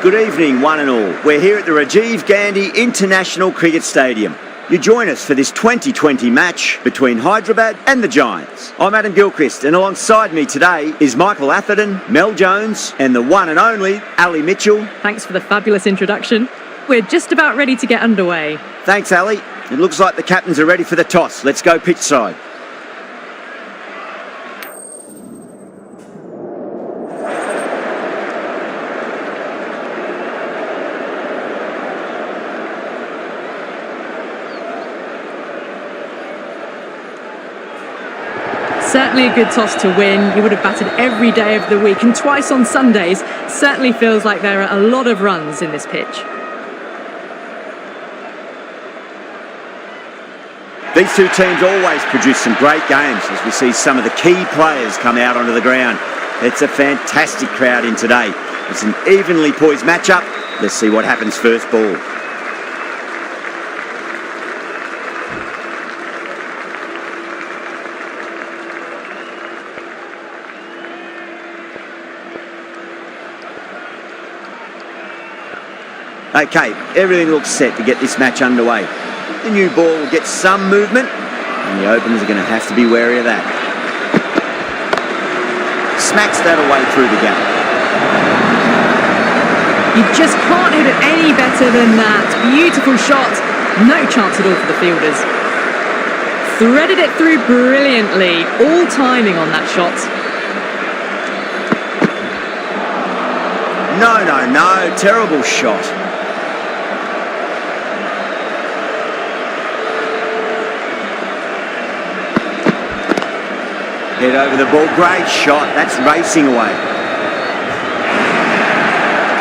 Good evening, one and all. We're here at the Rajiv Gandhi International Cricket Stadium. You join us for this 2020 match between Hyderabad and the Giants. I'm Adam Gilchrist, and alongside me today is Michael Atherton, Mel Jones, and the one and only Ali Mitchell. Thanks for the fabulous introduction. We're just about ready to get underway. Thanks, Ali. It looks like the captains are ready for the toss. Let's go pitch side. Certainly a good toss to win. You would have batted every day of the week and twice on Sundays. Certainly feels like there are a lot of runs in this pitch. These two teams always produce some great games as we see some of the key players come out onto the ground. It's a fantastic crowd in today. It's an evenly poised matchup. Let's see what happens first ball. Okay, everything looks set to get this match underway. The new ball will get some movement, and the openers are going to have to be wary of that. Smacks that away through the gap. You just can't hit it any better than that. Beautiful shot. No chance at all for the fielders. Threaded it through brilliantly. All timing on that shot. No. Terrible shot. Head over the ball. Great shot. That's racing away.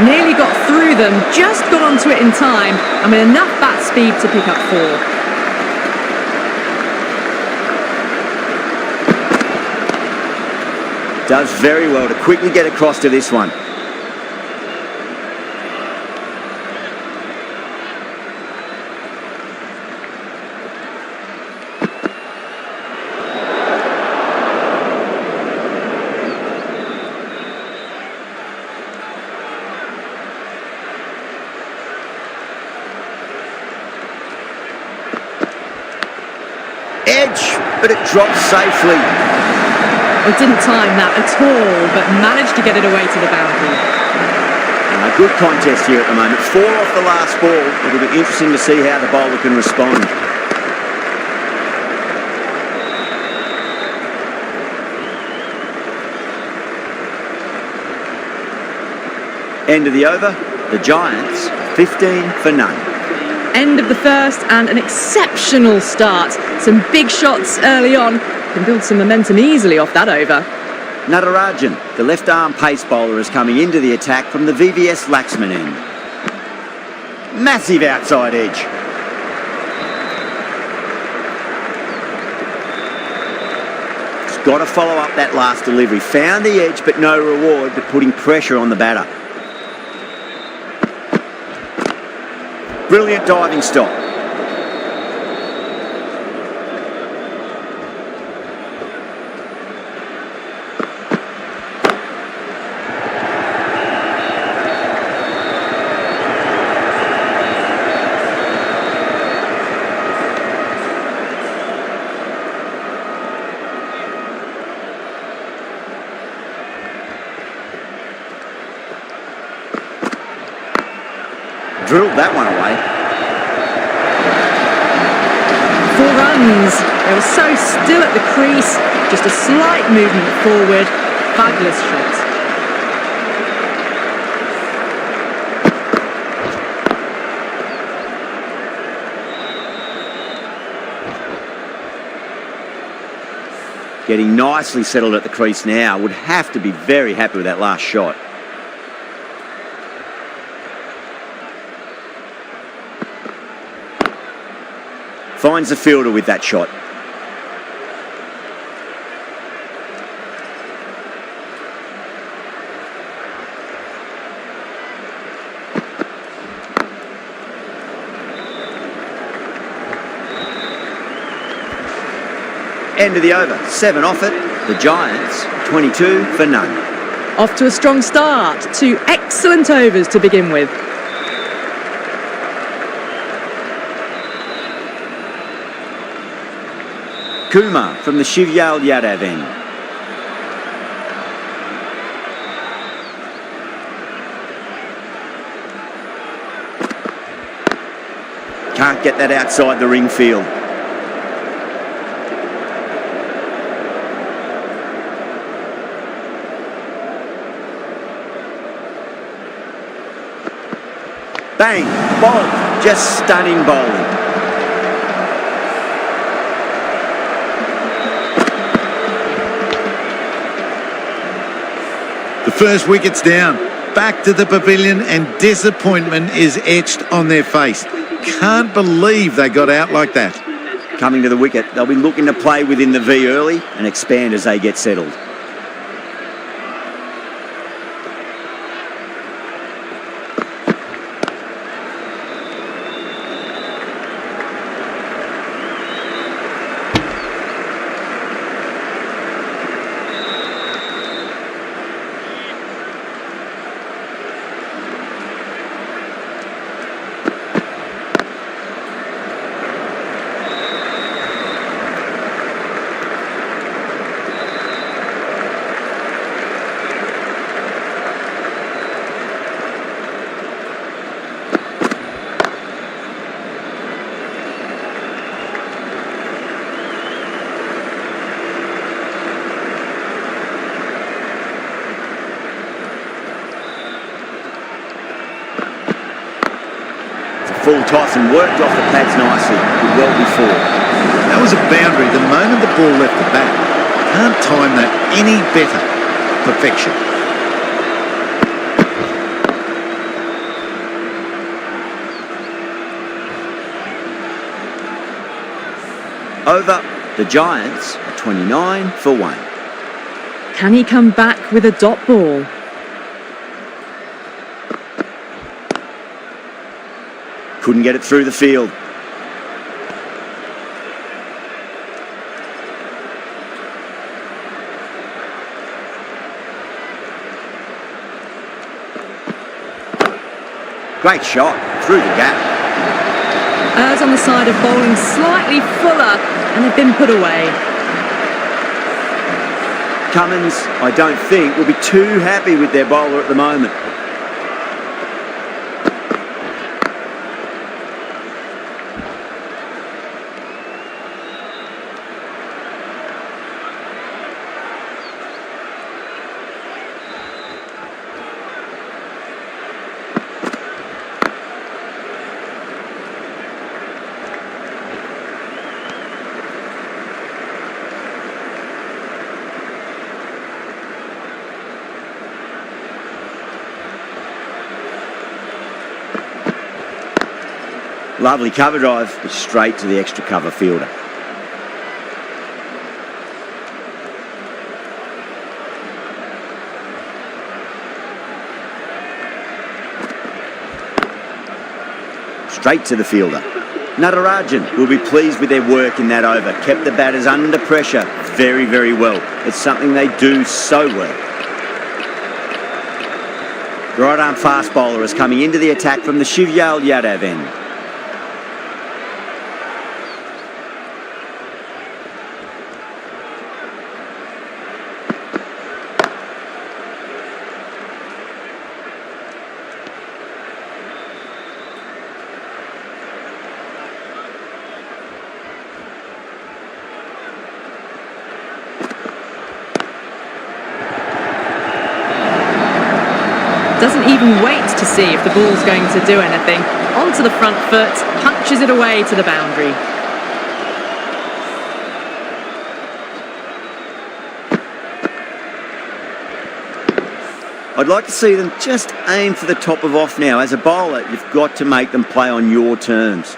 Nearly got through them. Just got onto it in time. And with enough bat speed to pick up 4. Does very well to quickly get across to this one. Edge, but it drops safely. It didn't time that at all, but managed to get it away to the boundary. A good contest here at the moment. 4 off the last ball. It'll be interesting to see how the bowler can respond. End of the over. The Giants, 15 for none. End of the first and an exceptional start. Some big shots early on. Can build some momentum easily off that over. Natarajan, the left-arm pace bowler, is coming into the attack from the VVS Laxman end. Massive outside edge. He's got to follow up that last delivery. Found the edge, but no reward, but putting pressure on the batter. Brilliant diving stop. Drilled that one away. 4 runs. They were so still at the crease. Just a slight movement forward. Fabulous shot. Getting nicely settled at the crease now. Would have to be very happy with that last shot. Finds the fielder with that shot. End of the over. 7 off it. The Giants, 22 for none. Off to a strong start. 2 excellent overs to begin with. Kumar from the Shivyal Yadav end. Can't get that outside the ring field. Bang! Bowled. Just stunning bowling. The first wicket's down. Back to the pavilion and disappointment is etched on their face. Can't believe they got out like that. Coming to the wicket, they'll be looking to play within the V early and expand as they get settled. Full toss and worked off the pads nicely. Did well before. That was a boundary the moment the ball left the bat. Can't time that any better. Perfection. Over. The Giants are 29 for 1. Can he come back with a dot ball? Couldn't get it through the field. Great shot through the gap. Errs on the side of bowling slightly fuller and have been put away. Cummins, I don't think, will be too happy with their bowler at the moment. Lovely cover drive, but straight to the extra cover fielder. Straight to the fielder. Natarajan will be pleased with their work in that over. Kept the batters under pressure very, very well. It's something they do so well. The right arm fast bowler is coming into the attack from the Shivyal Yadav end. Doesn't even wait to see if the ball's going to do anything. Onto the front foot, punches it away to the boundary. I'd like to see them just aim for the top of off now. As a bowler, you've got to make them play on your terms.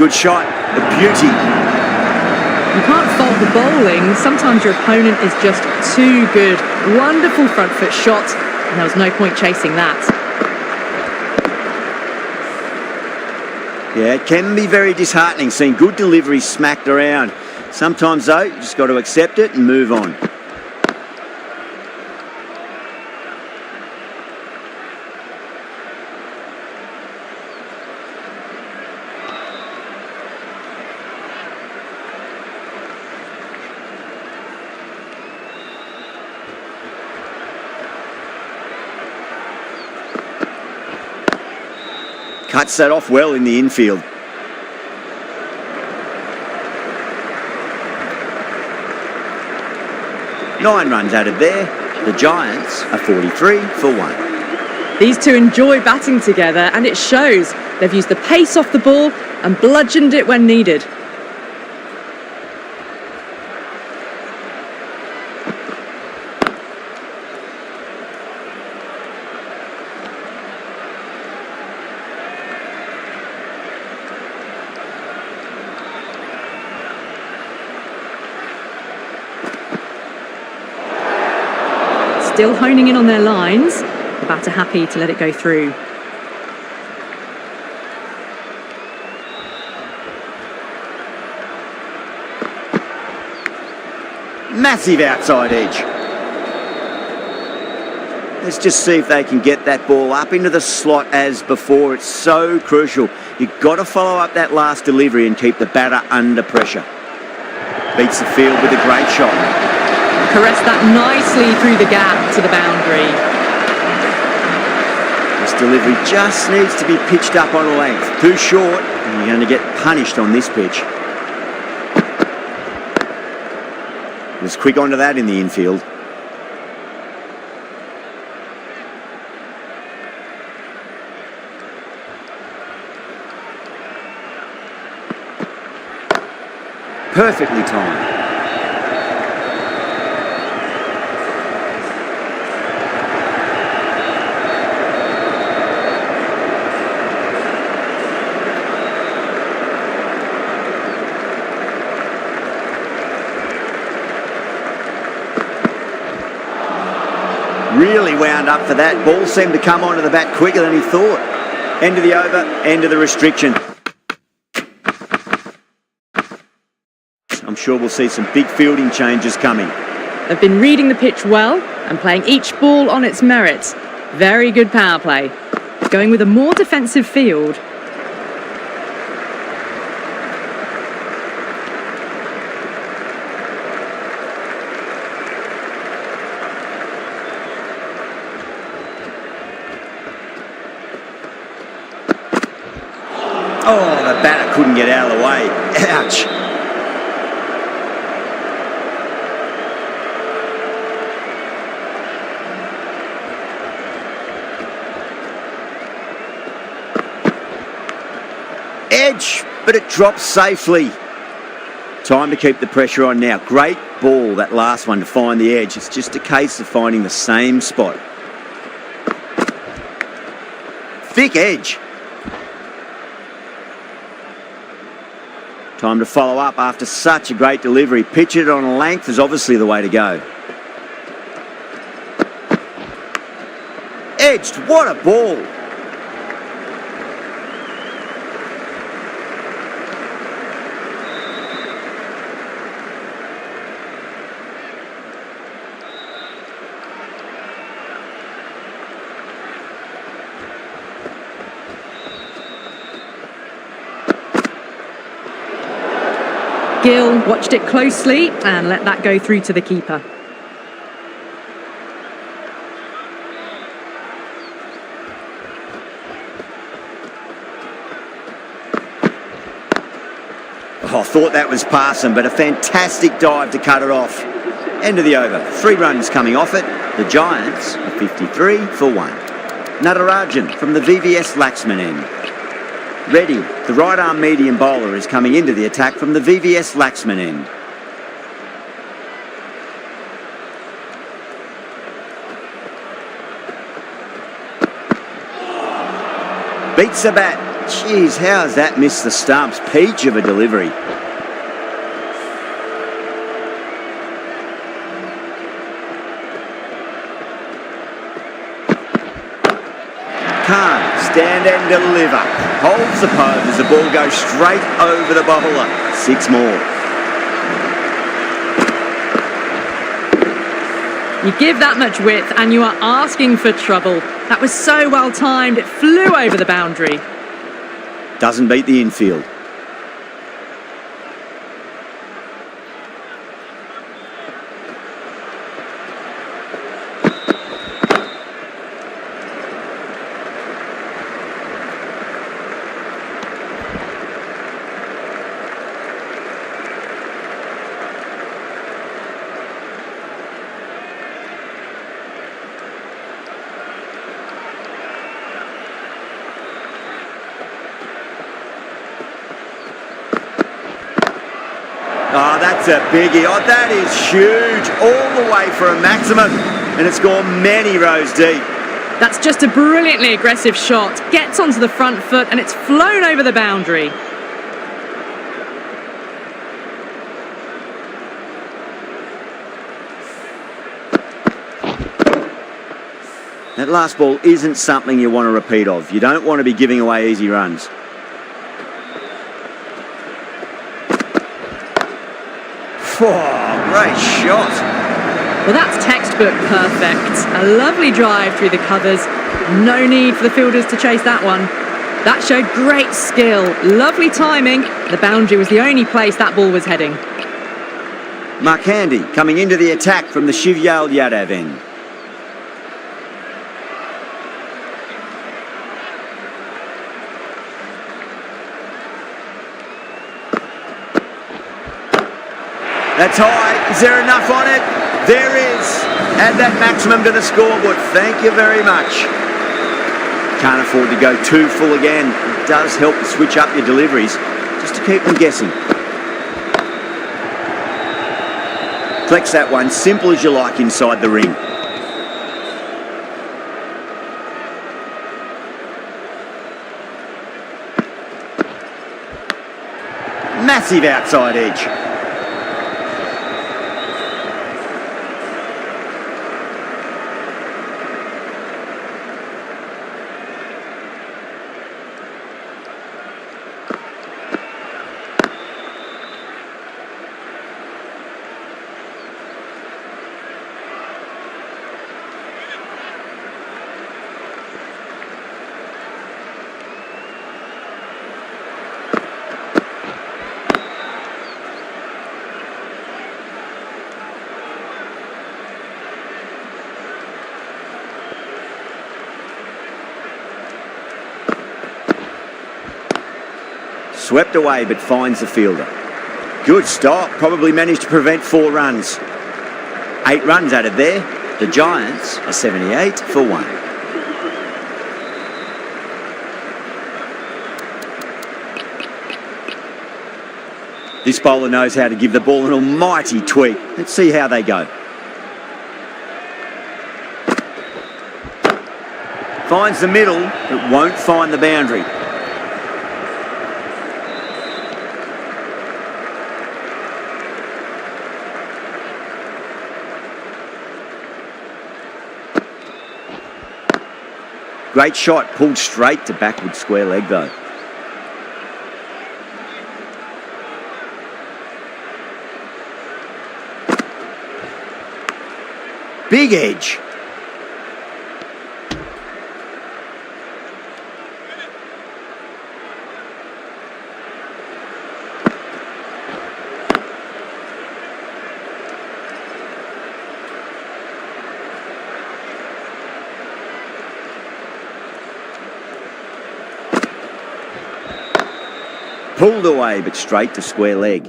Good shot. A beauty. You can't fault the bowling. Sometimes your opponent is just too good. Wonderful front foot shot, and there was no point chasing that. Yeah, it can be very disheartening seeing good delivery smacked around. Sometimes, though, you just got to accept it and move on. Cuts that off well in the infield. Nine runs added there. The Giants are 43 for 1. These two enjoy batting together, and it shows. They've used the pace off the ball and bludgeoned it when needed. Still honing in on their lines. The batter happy to let it go through. Massive outside edge. Let's just see if they can get that ball up into the slot as before. It's so crucial. You've got to follow up that last delivery and keep the batter under pressure. Beats the field with a great shot. Caress that nicely through the gap to the boundary. This delivery just needs to be pitched up on a length. Too short, and you're going to get punished on this pitch. Was quick onto that in the infield. Perfectly timed. Really wound up for that. Ball seemed to come onto the bat quicker than he thought. End of the over, end of the restriction. I'm sure we'll see some big fielding changes coming. They've been reading the pitch well and playing each ball on its merits. Very good power play. Going with a more defensive field. Oh, the batter couldn't get out of the way. Ouch. Edge, but it drops safely. Time to keep the pressure on now. Great ball, that last one, to find the edge. It's just a case of finding the same spot. Thick edge. Time to follow up after such a great delivery. Pitch it on a length is obviously the way to go. Edged, what a ball. Gill watched it closely and let that go through to the keeper. Oh, I thought that was passing, but a fantastic dive to cut it off. End of the over. 3 runs coming off it. The Giants are 53 for 1. Natarajan from the VVS Laxman end. Reddy, the right-arm medium bowler, is coming into the attack from the VVS Laxman end. Beats the bat. Jeez, how has that missed the stumps? Peach of a delivery. Can't stand and deliver. Holds the pose as the ball goes straight over the bowler. 6 more. You give that much width and you are asking for trouble. That was so well timed, it flew over the boundary. Doesn't beat the infield. Oh, that's a biggie. Oh, that is huge. All the way for a maximum. And it's gone many rows deep. That's just a brilliantly aggressive shot. Gets onto the front foot and it's flown over the boundary. That last ball isn't something you want to repeat of. You don't want to be giving away easy runs. Oh, great shot. Well, that's textbook perfect. A lovely drive through the covers. No need for the fielders to chase that one. That showed great skill. Lovely timing. The boundary was the only place that ball was heading. Mark Handy coming into the attack from the Shivyal Yadav end. That's high. Is there enough on it? There is. Add that maximum to the scoreboard. Thank you very much. Can't afford to go too full again. It does help to switch up your deliveries, just to keep them guessing. Flex that one, simple as you like inside the ring. Massive outside edge. Swept away but finds the fielder. Good stop, probably managed to prevent 4 runs. 8 runs added there. The Giants are 78 for 1. This bowler knows how to give the ball an almighty tweak. Let's see how they go. Finds the middle, but won't find the boundary. Great shot, pulled straight to backward square leg though. Big edge. Pulled away, but straight to square leg.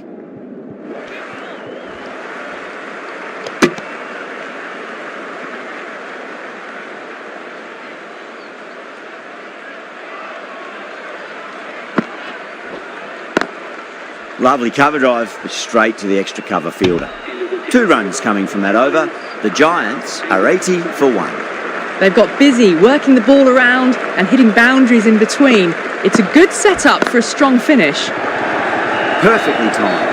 Lovely cover drive, but straight to the extra cover fielder. 2 runs coming from that over. The Giants are 80 for 1. They've got busy working the ball around and hitting boundaries in between. It's a good setup for a strong finish. Perfectly timed.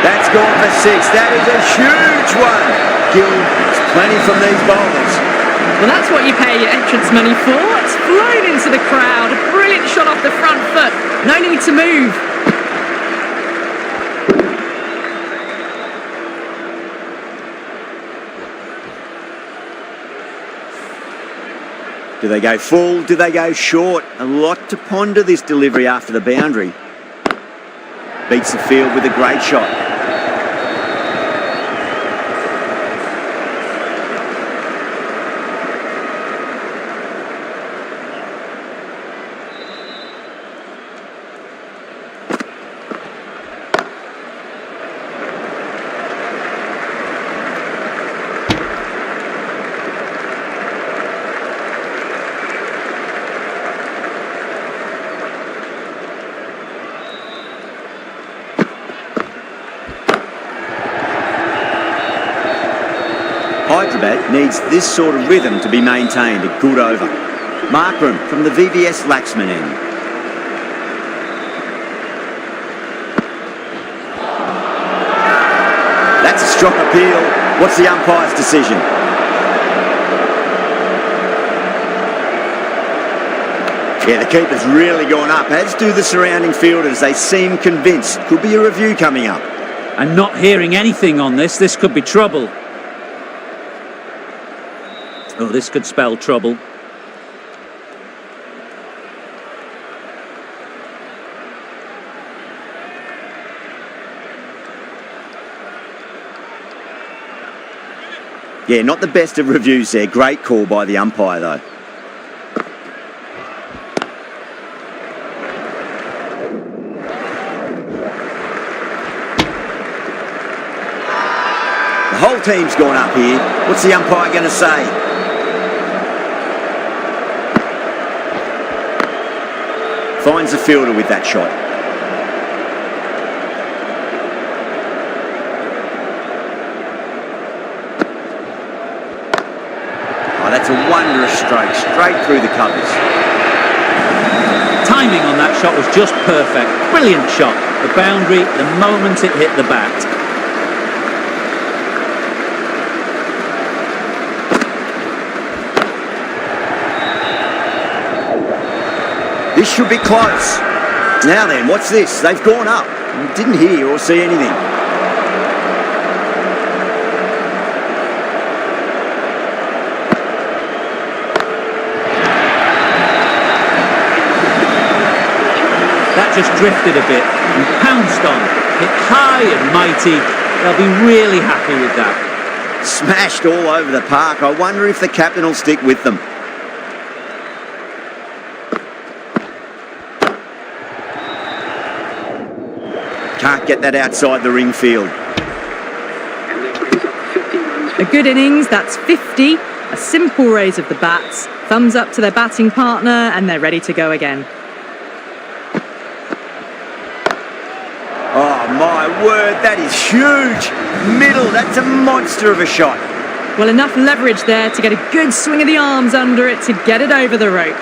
That's gone for 6. That is a huge one. Gill, there's plenty from these bowlers. Well, that's what you pay your entrance money for. It's flown into the crowd. A brilliant shot off the front foot. No need to move. Do they go full? Do they go short? A lot to ponder this delivery after the boundary. Beats the field with a great shot. Hyderabad needs this sort of rhythm to be maintained. A good over. Markram from the VVS Laxman end. That's a strong appeal. What's the umpire's decision? Yeah, the keeper's really gone up, as do the surrounding fielders. They seem convinced. Could be a review coming up. I'm not hearing anything on this. This could be trouble. Oh, this could spell trouble. Yeah, not the best of reviews there. Great call by the umpire, though. The whole team's gone up here. What's the umpire going to say? Finds the fielder with that shot. Oh, that's a wondrous stroke, straight through the covers. Timing on that shot was just perfect. Brilliant shot. The boundary, the moment it hit the bat. This should be close. Now then, what's this? They've gone up. Didn't hear or see anything. That just drifted a bit and pounced on. Hit high and mighty. They'll be really happy with that. Smashed all over the park. I wonder if the captain will stick with them. Can't get that outside the ring field. A good innings, that's 50. A simple raise of the bats. Thumbs up to their batting partner and they're ready to go again. Oh, my word, that is huge. Middle, that's a monster of a shot. Well, enough leverage there to get a good swing of the arms under it to get it over the rope.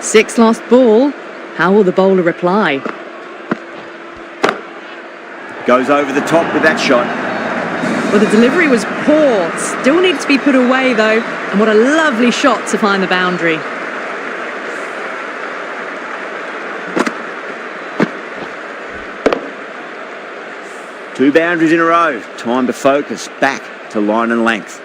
6 lost ball. How will the bowler reply? Goes over the top with that shot. Well, the delivery was poor. Still needs to be put away, though. And what a lovely shot to find the boundary. Two boundaries in a row. Time to focus. Back to line and length.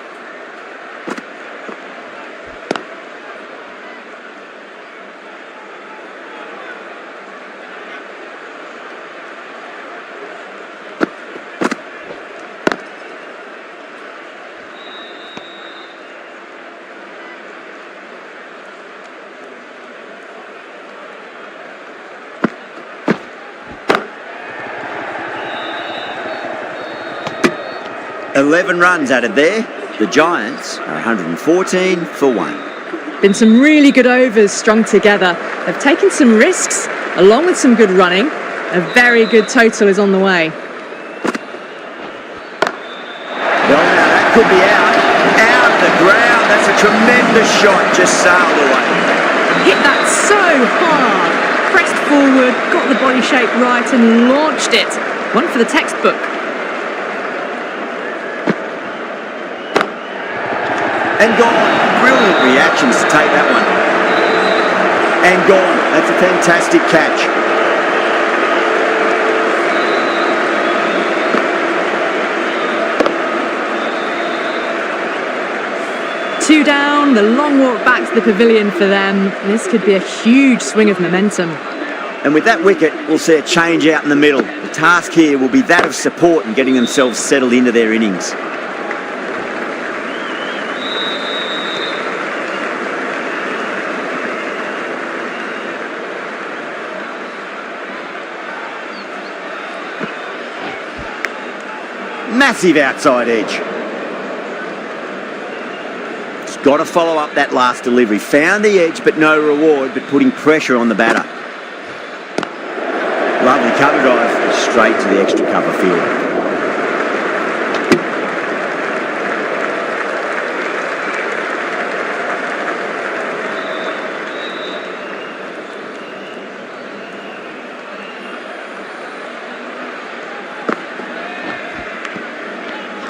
11 runs added there. The Giants are 114 for 1. Been some really good overs strung together. They've taken some risks, along with some good running. A very good total is on the way. Well, now that could be out. Out the ground. That's a tremendous shot. Just sailed away. Hit that so hard. Pressed forward, got the body shape right and launched it. One for the textbook. And gone. Brilliant reactions to take that one. And gone. That's a fantastic catch. Two down, the long walk back to the pavilion for them. This could be a huge swing of momentum. And with that wicket, we'll see a change out in the middle. The task here will be that of support and getting themselves settled into their innings. Massive outside edge. Got to follow up that last delivery. Found the edge, but no reward, but putting pressure on the batter. Lovely cover drive, straight to the extra cover field.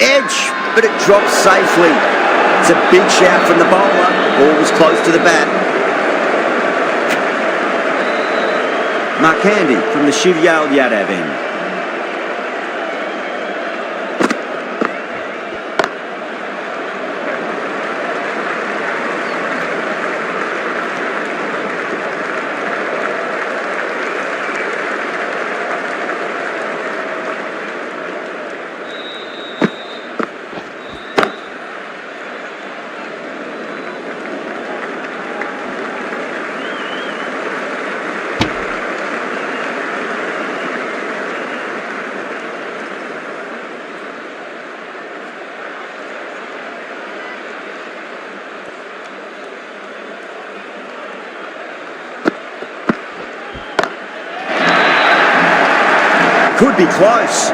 Edge, but it drops safely. It's a big shout from the bowler. Ball was close to the bat. Markandi from the Shivyal Yadav end. Could be close.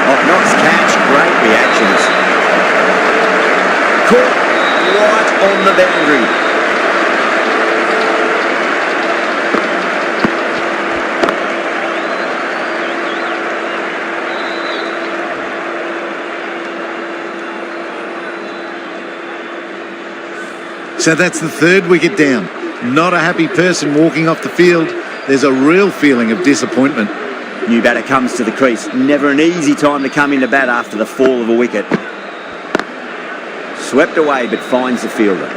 Oh, nice catch. Great reactions. Caught right on the boundary. So that's the third wicket down. Not a happy person walking off the field. There's a real feeling of disappointment. New batter comes to the crease. Never an easy time to come into bat after the fall of a wicket. Swept away but finds the fielder.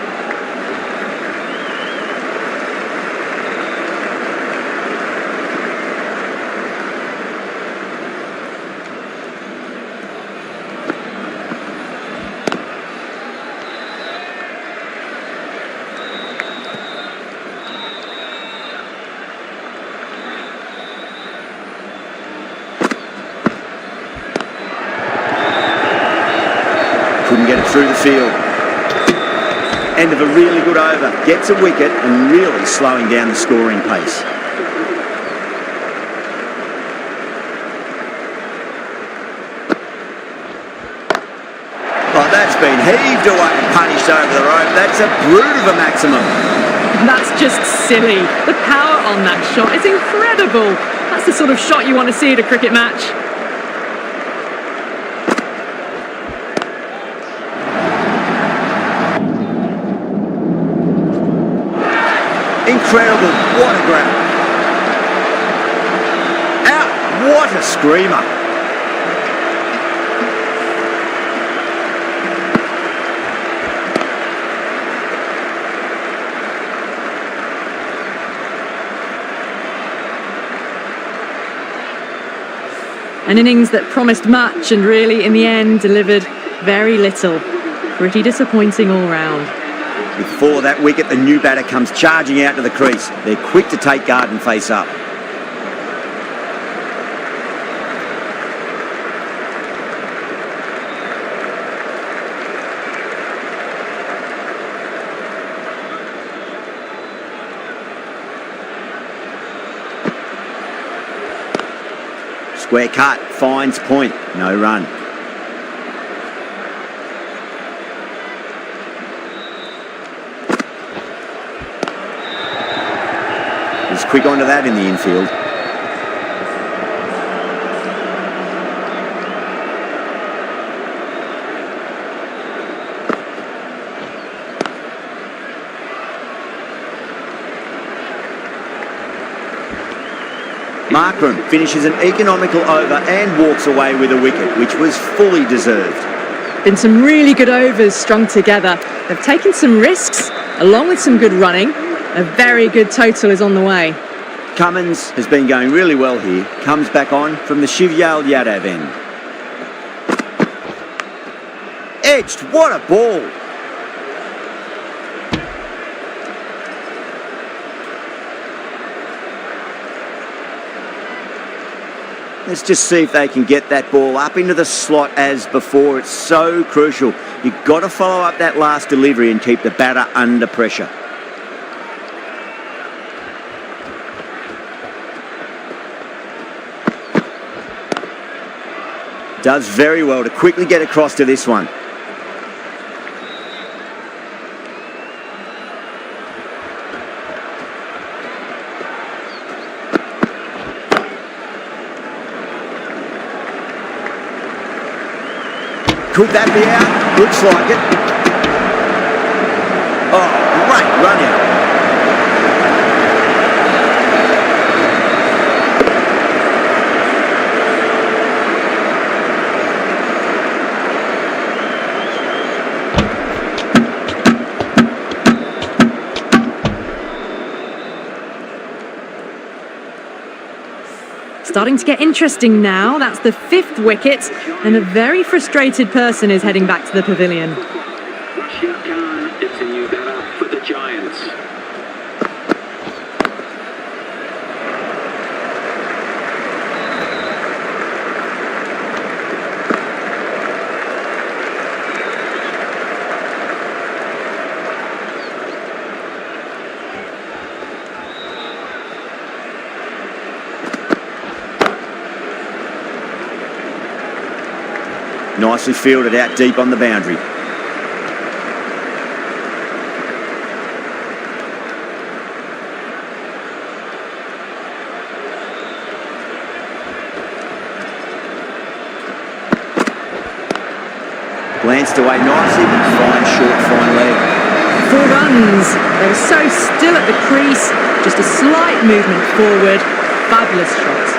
Couldn't get it through the field. End of a really good over. Gets a wicket and really slowing down the scoring pace. Oh, that's been heaved away and punished over the rope. That's a brute of a maximum. That's just silly. The power on that shot is incredible. That's the sort of shot you want to see at a cricket match. Incredible. What a grab. Out. What a screamer. An innings that promised much and really, in the end, delivered very little. Pretty disappointing all round. Before that wicket, the new batter comes charging out to the crease. They're quick to take guard and face up. Square cut, finds point, no run. He's quick onto that in the infield. Markram finishes an economical over and walks away with a wicket, which was fully deserved. Been some really good overs strung together. They've taken some risks, along with some good running. A very good total is on the way. Cummins has been going really well here. Comes back on from the Shivyal Yadav end. Edged, what a ball! Let's just see if they can get that ball up into the slot as before. It's so crucial. You've got to follow up that last delivery and keep the batter under pressure. Does very well to quickly get across to this one. Could that be out? Looks like it. Oh, great run out. Starting to get interesting now. That's the 5th wicket, and a very frustrated person is heading back to the pavilion. Rashid Khan is a new batter for the Giants. Nicely fielded out deep on the boundary. Glanced away nicely, but fine short, fine leg. 4 runs. They were so still at the crease. Just a slight movement forward. Fabulous shot.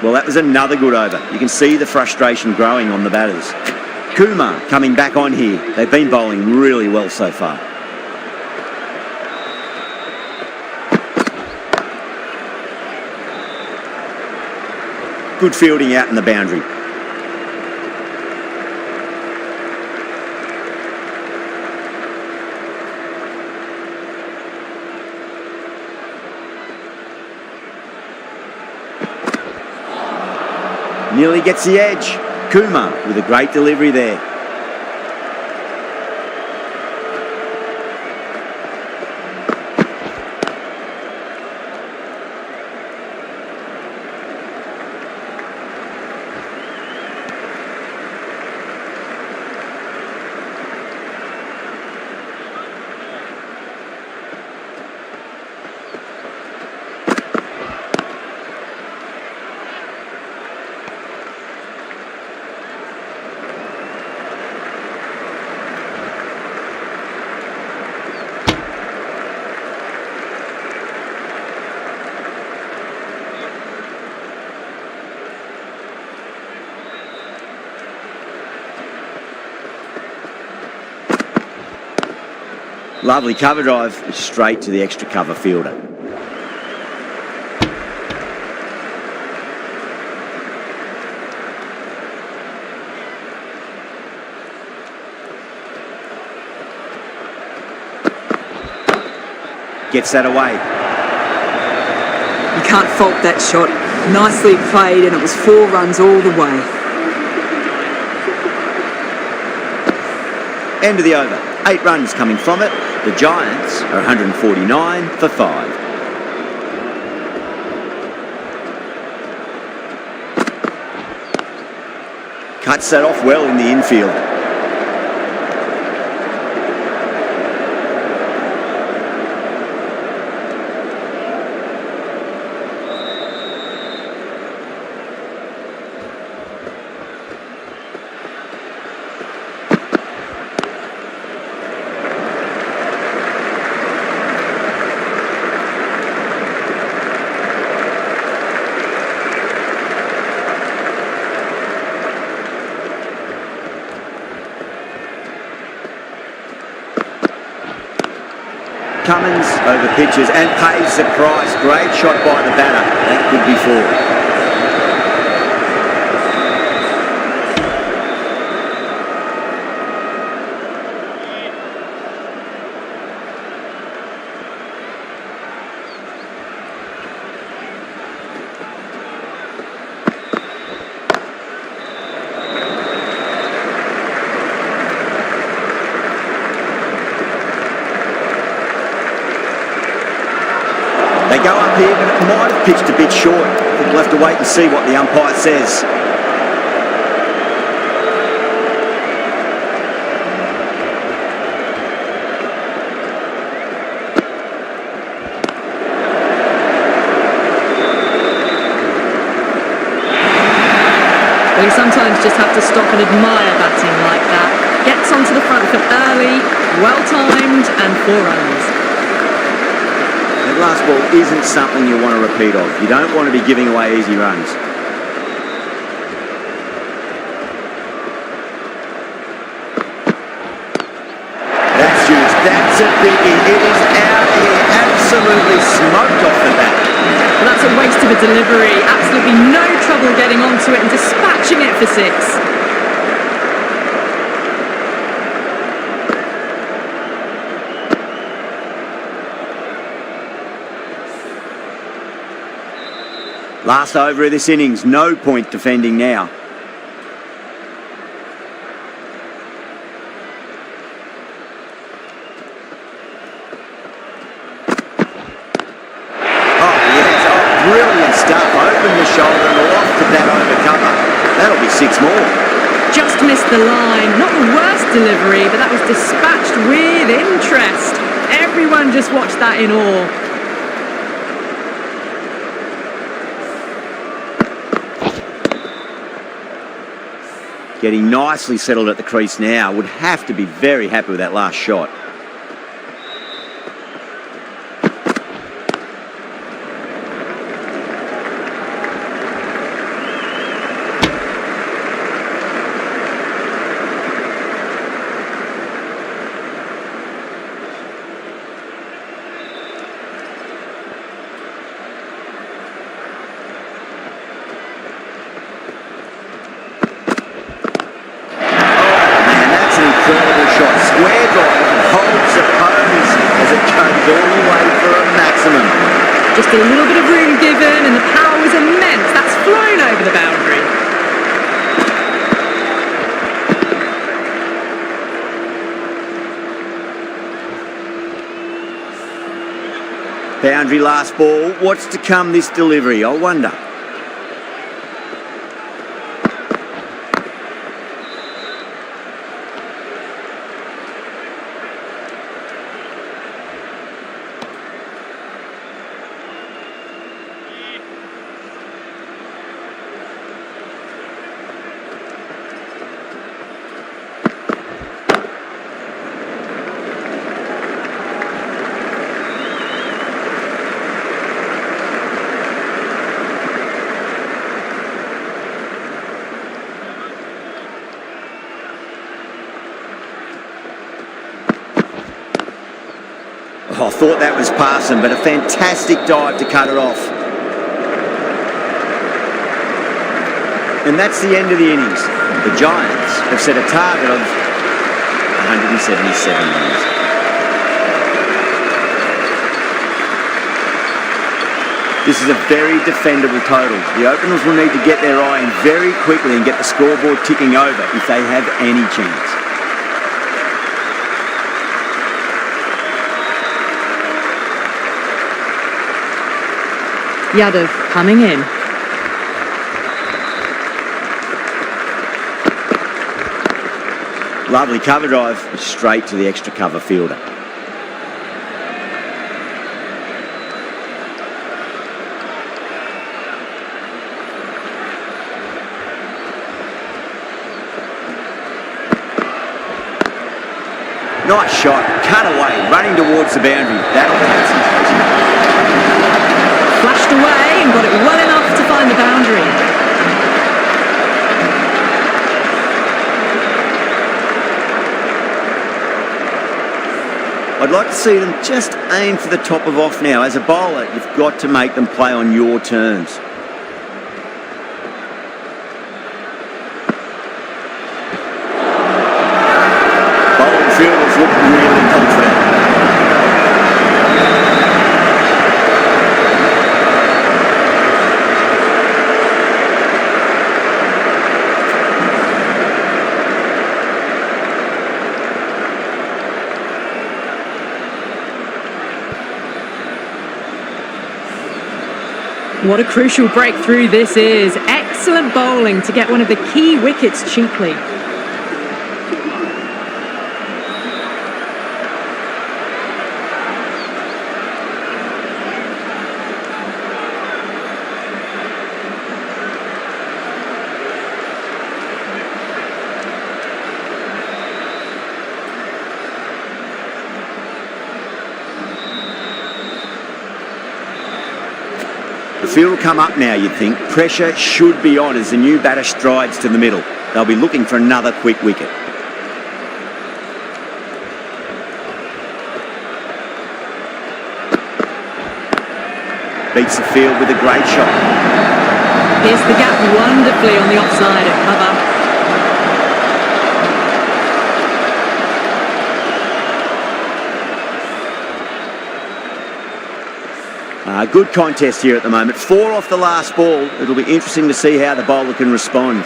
Well, that was another good over. You can see the frustration growing on the batters. Kumar coming back on here. They've been bowling really well so far. Good fielding out in the boundary. Nearly gets the edge. Kumar with a great delivery there. Lovely cover drive straight to the extra cover fielder. Gets that away. You can't fault that shot. Nicely played, and it was 4 runs all the way. End of the over. 8 runs coming from it. The Giants are 149 for 5. Cuts that off well in the infield. Cummins over pitches and pays the price. Great shot by the batter. That could be 4. They go up here, but it might have pitched a bit short. We'll have to wait and see what the umpire says. Well, you sometimes just have to stop and admire batting like that. Gets onto the front foot early, well-timed, and 4 runs. That last ball isn't something you want to repeat of. You don't want to be giving away easy runs. That's huge. That's a biggie. It is out here. Absolutely smoked off the bat. Well, that's a waste of a delivery. Absolutely no trouble getting onto it and dispatching it for 6. Last over of this innings, no point defending now. Brilliant stuff. Open the shoulder and loft of that over cover. That'll be 6 more. Just missed the line. Not the worst delivery, but that was dispatched with interest. Everyone just watched that in awe. Getting nicely settled at the crease now. Would have to be very happy with that last shot. Incredible shot, square drive, and holds opponents as it goes all the way for a maximum. Just a little bit of room given and the power was immense. That's flown over the boundary. Boundary last ball. What's to come this delivery, I wonder. I thought that was passing, but a fantastic dive to cut it off. And that's the end of the innings. The Giants have set a target of 177 runs. This is a very defendable total. The openers will need to get their eye in very quickly and get the scoreboard ticking over if they have any chance. Yadav coming in. Lovely cover drive, straight to the extra cover fielder. Nice shot, cut away, running towards the boundary. That'll concentration. Flashed away and got it well enough to find the boundary. I'd like to see them just aim for the top of off now. As a bowler, you've got to make them play on your terms. Bowling fielders look really confident. What a crucial breakthrough this is. Excellent bowling to get one of the key wickets cheaply. The field will come up now, you'd think. Pressure should be on as the new batter strides to the middle. They'll be looking for another quick wicket. Beats the field with a great shot. Here's the gap wonderfully on the offside at cover. Good contest here at the moment. 4 off the last ball. It'll be interesting to see how the bowler can respond.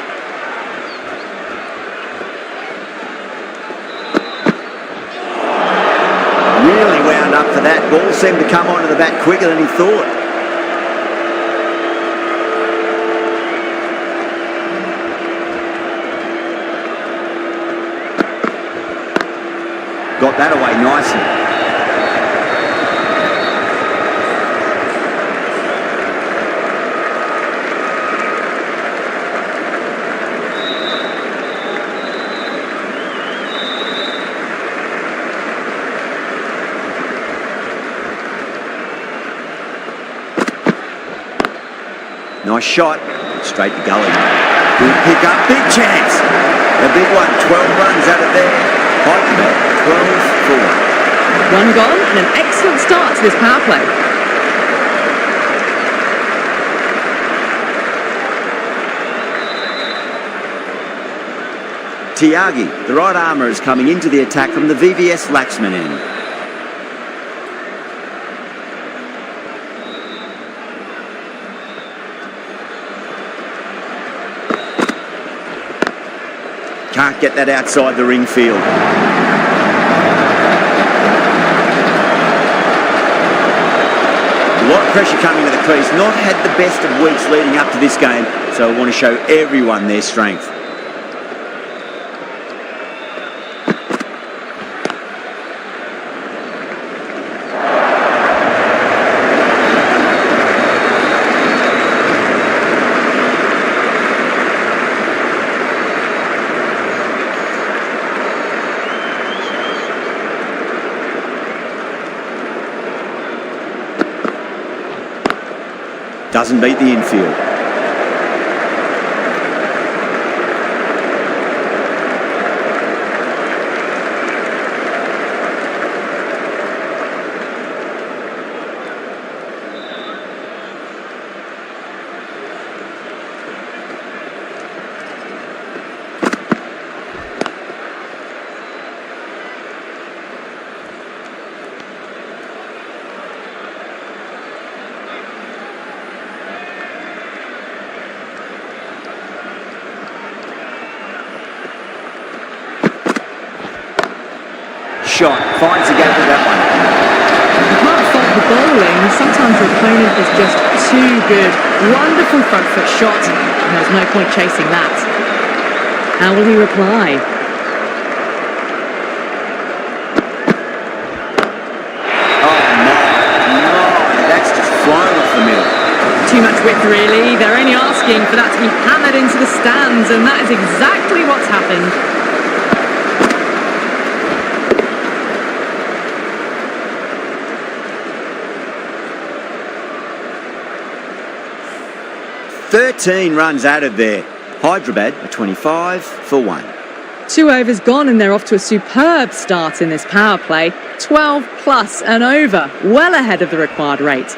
Really wound up for that. Ball seemed to come onto the bat quicker than he thought. Got that away nicely. Nice shot, straight to gully. Good pick up, big chance. A big one, 12 runs out of there. Hyderabad, 12-4. One gone and an excellent start to this power play. Tyagi, the right armour, is coming into the attack from the VVS Laxman end. Can't get that outside the ring field. A lot of pressure coming to the crease. Not had the best of weeks leading up to this game, so I want to show everyone their strength. Doesn't beat the infield. Shot, finds the gap with that one. You can't fault The bowling, sometimes your opponent is just too good. Wonderful front foot shot, and there's no point chasing that. How will he reply? Flying off the middle. Too much width, really. They're only asking for that to be hammered into the stands, and that is exactly what's happened. "13 runs added there. Hyderabad are 25 for 1. 2 overs gone, and they're off to a superb start in this power play. 12 plus and over, well ahead of the required rate.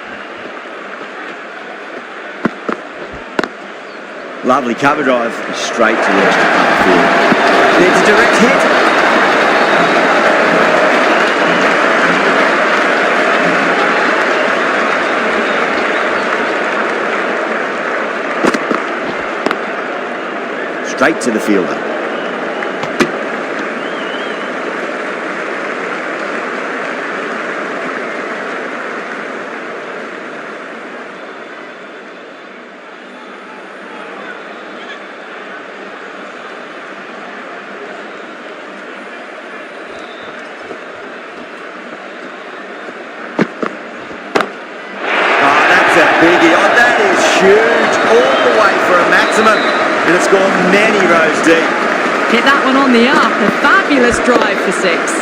Lovely cover drive, straight to the extra cover field. There's a direct hit. Straight to the fielder. Biggie. Oh, that is huge. All the way for a maximum. And it's gone many rows deep. Hit that one on the up. A fabulous drive for 6.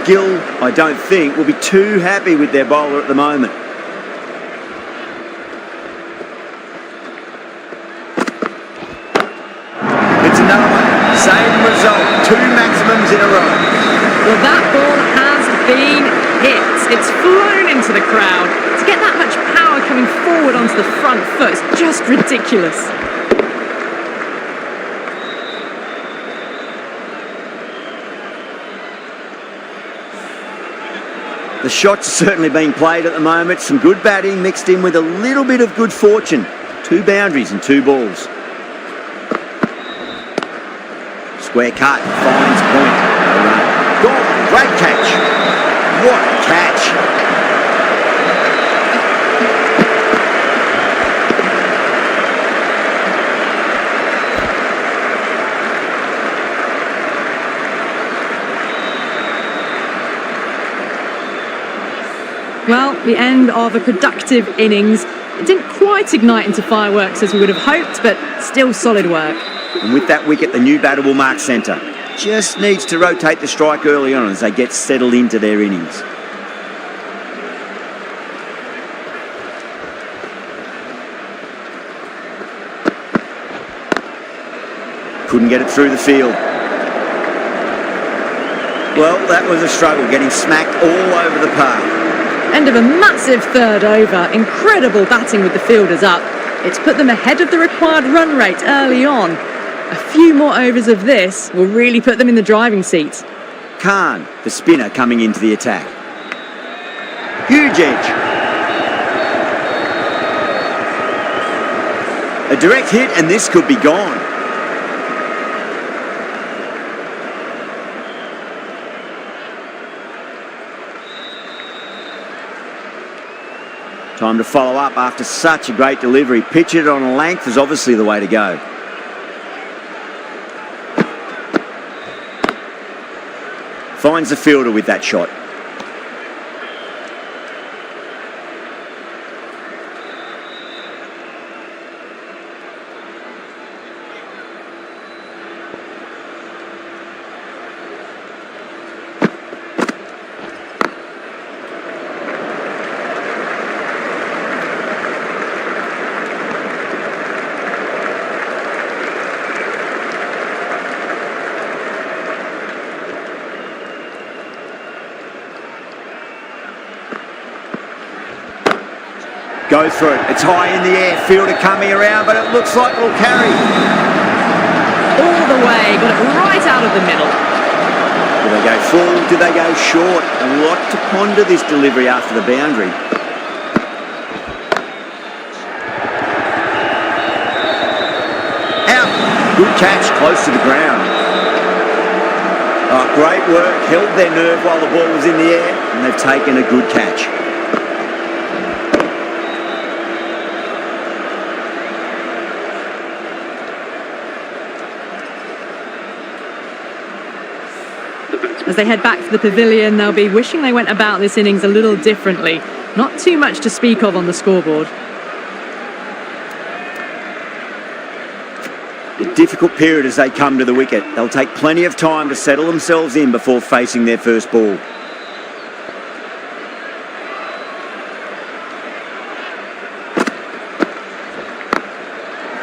Gill, I don't think, will be too happy with their bowler at the moment. It's another one. Same result. 2 maximums in a row. Well, that ball has been hit. It's flown into the crowd. To get that much power coming forward onto the front foot is just ridiculous. The shots are certainly being played at the moment. Some good batting mixed in with a little bit of good fortune. 2 boundaries and 2 balls. Square cut, finds point. No run. Gone, great catch. What a catch. Well, the end of a productive innings. It didn't quite ignite into fireworks as we would have hoped, but still solid work. And with that wicket, the new batter will mark centre. Just needs to rotate the strike early on as they get settled into their innings. Couldn't get it through the field. Well, that was a struggle, getting smacked all over the park. End of a massive third over. Incredible batting with the fielders up. It's put them ahead of the required run rate early on. A few more overs of this will really put them in the driving seat. Khan, the spinner, coming into the attack. Huge edge. A direct hit and this could be gone. Time to follow up after such a great delivery. Pitch it on a length is obviously the way to go. Finds the fielder with that shot. Goes for it. It's high in the air. Fielder coming around, but it looks like it'll carry. All the way. Got it right out of the middle. Do they go full? Do they go short? A lot to ponder this delivery after the boundary. Out. Good catch, close to the ground. Oh, Great work, held their nerve while the ball was in the air, and they've taken a good catch. As they head back to the pavilion, they'll be wishing they went about this innings a little differently. Not too much to speak of on the scoreboard. A difficult period as they come to the wicket. They'll take plenty of time to settle themselves in before facing their first ball.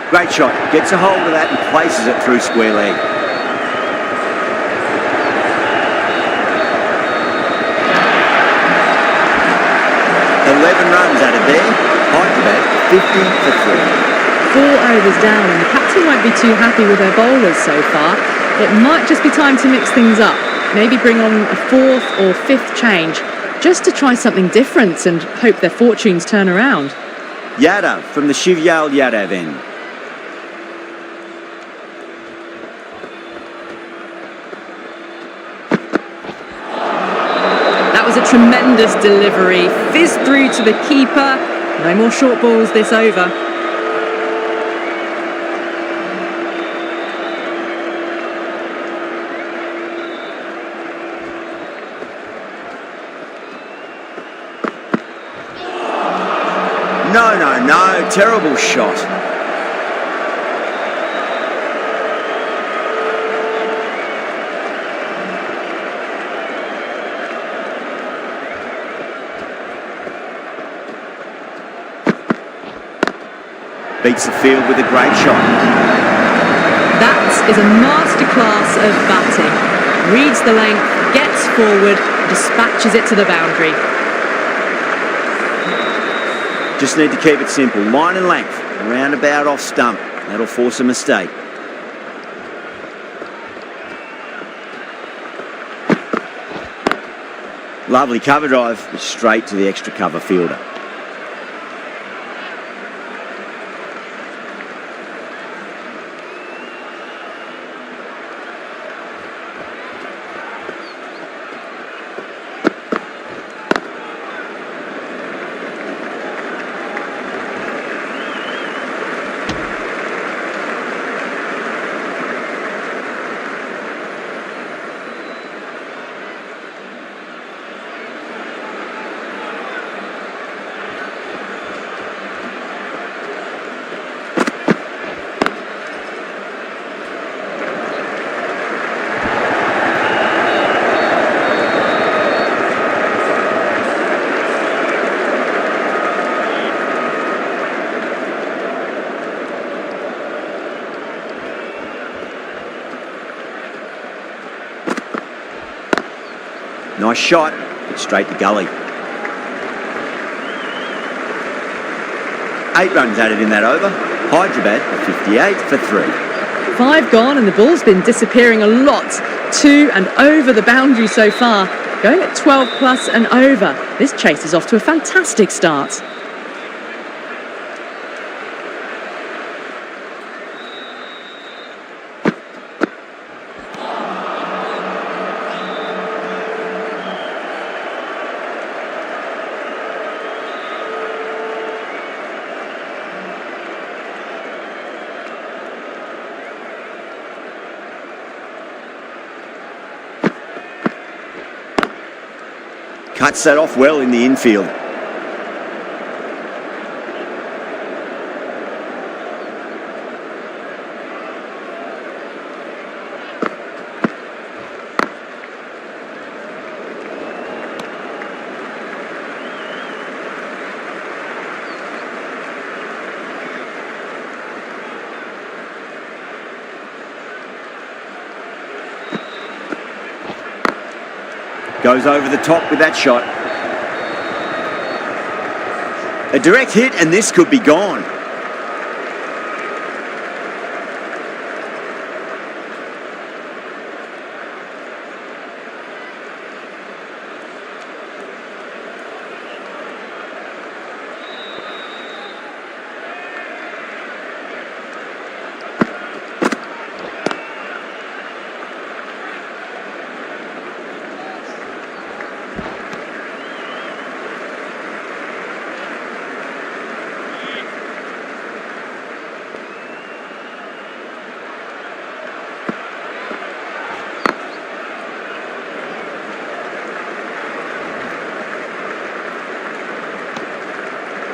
Great shot. Gets a hold of that and places it through square leg. Runs out of there. Hyderabad 50 for 3. 4 overs down, and the captain won't be too happy with their bowlers so far. It might just be time to mix things up. Maybe bring on a 4th or 5th change, just to try something different and hope their fortunes turn around. Yadav from the Shivyal Yadav end. A tremendous delivery, fizzed through to the keeper. No more short balls this over. No, terrible shot. Beats the field with a great shot. That is a masterclass of batting. Reads the length, gets forward, dispatches it to the boundary. Just need to keep it simple. Line and length, round about off stump. That'll force a mistake. Lovely cover drive, straight to the extra cover fielder. Nice shot, but straight to gully. 8 runs added in that over. Hyderabad are 58 for 3. 5 gone, and the ball's been disappearing a lot to and over the boundary so far. Going at 12 plus and over. This chase is off to a fantastic start. Cuts that off well in the infield. Goes over the top with that shot. A direct hit, and this could be gone.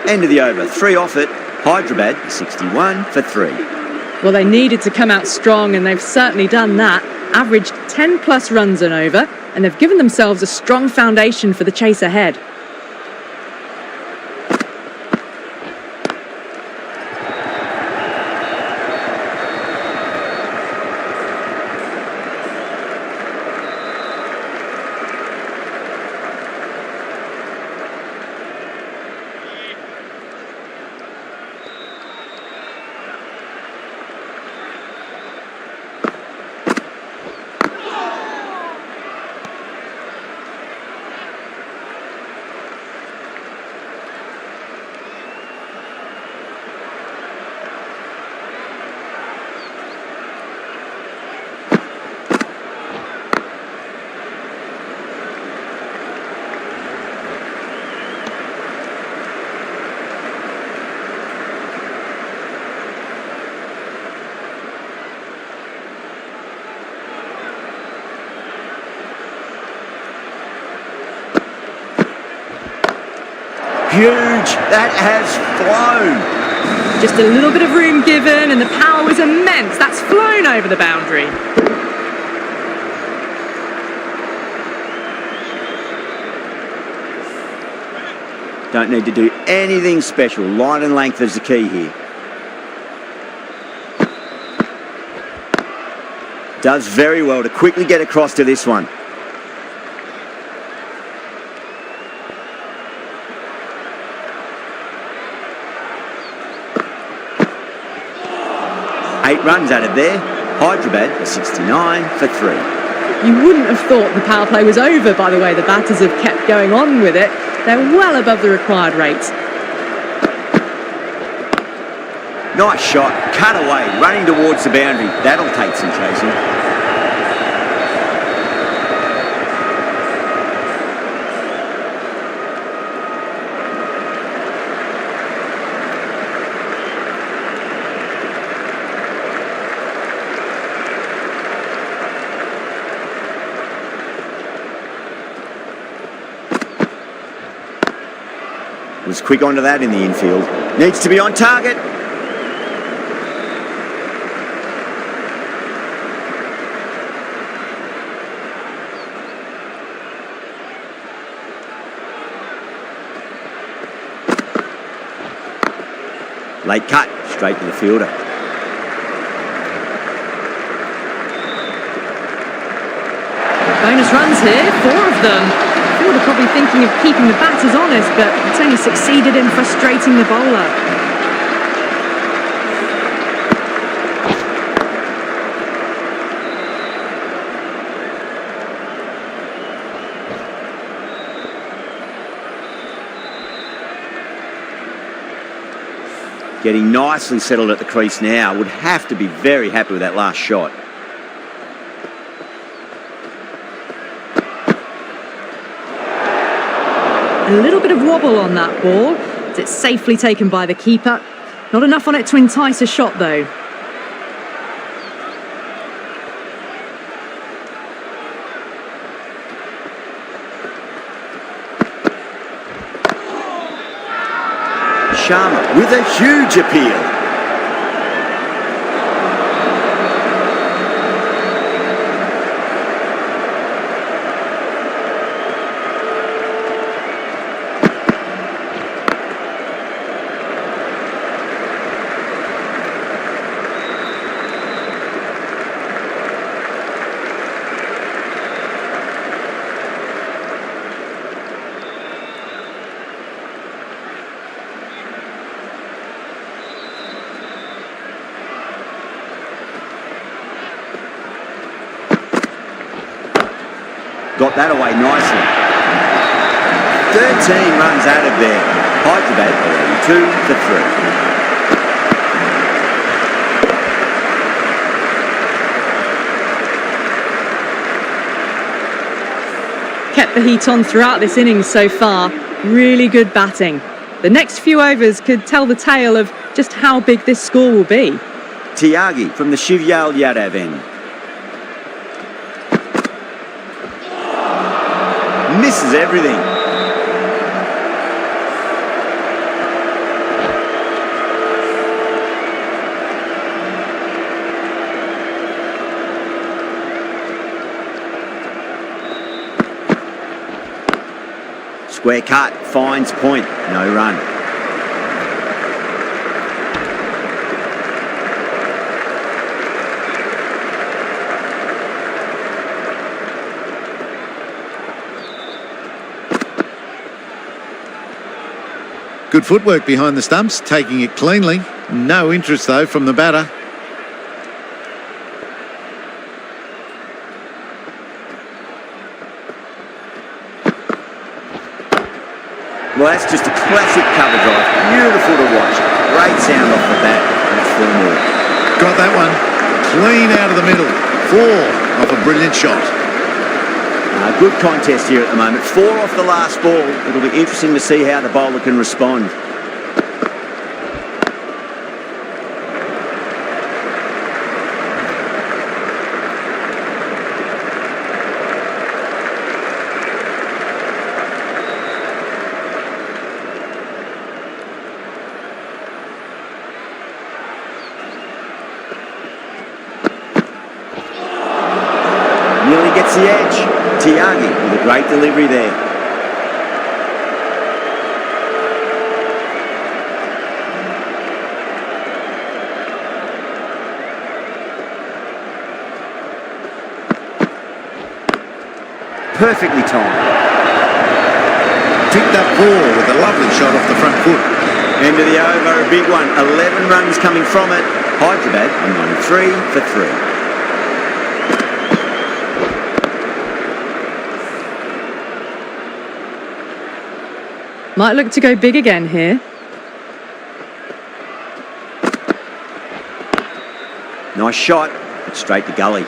End of the over. 3 off it. Hyderabad 61 for 3. Well, they needed to come out strong, and they've certainly done that. Averaged 10 plus runs and over, and they've given themselves a strong foundation for the chase ahead. Huge. That has flown. Just a little bit of room given, and the power was immense. That's flown over the boundary. Don't need to do anything special. Line and length is the key here. Does very well to quickly get across to this one. Eight runs added there. Hyderabad are 69 for 3. You wouldn't have thought the power play was over by the way the batters have kept going on with it. They're well above the required rates. Nice shot. Cut away. Running towards the boundary. That'll take some chasing. Was quick onto that in the infield. Needs to be on target. Late cut, straight to the fielder. Bonus runs here, 4 of them. Fielder probably thinking of keeping the batters honest, but it's only succeeded in frustrating the bowler. Getting nicely settled at the crease now. Would have to be very happy with that last shot. A little bit of wobble on that ball, as it's safely taken by the keeper. Not enough on it to entice a shot though. Sharma with a huge appeal. Got that away nicely. 13 runs out of there. Hyderabad are 2 for 3. Kept the heat on throughout this innings so far. Really good batting. The next few overs could tell the tale of just how big this score will be. Tyagi from the Shivyal Yadav end. Misses everything. Square cut, finds point, no run. Good footwork behind the stumps, taking it cleanly. No interest, though, from the batter. Well, that's just a classic cover drive. Beautiful to watch. Great sound off the bat, and it's 4 more. Got that one. Clean out of the middle. 4 off a brilliant shot. Good contest here at the moment. 4 off the last ball. It'll be interesting to see how the bowler can respond. Nearly gets the edge. Tiagi with a great delivery there. Perfectly timed. Picked up 4 with a lovely shot off the front foot. End of the over, a big one. 11 runs coming from it. Hyderabad on 93 for 3. Might look to go big again here. Nice shot, but straight to gully.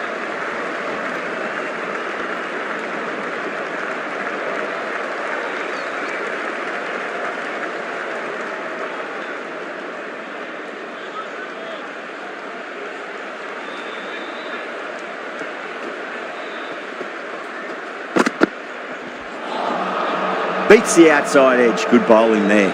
Beats the outside edge. Good bowling there.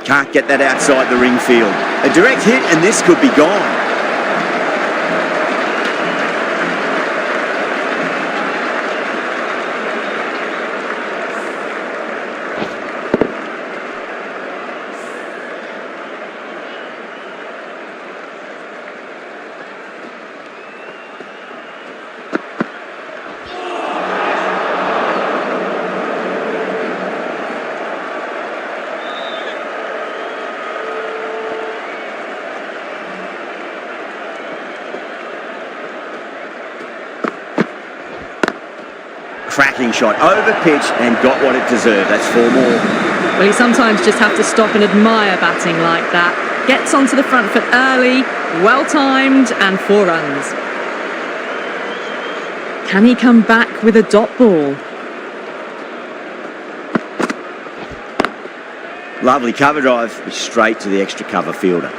Can't get that outside the ring field. A direct hit and this could be gone. Cracking shot, over pitch and got what it deserved. That's 4 more. Well, you sometimes just have to stop and admire batting like that. Gets onto the front foot early, well-timed, and 4 runs. Can he come back with a dot ball? Lovely cover drive, straight to the extra cover fielder.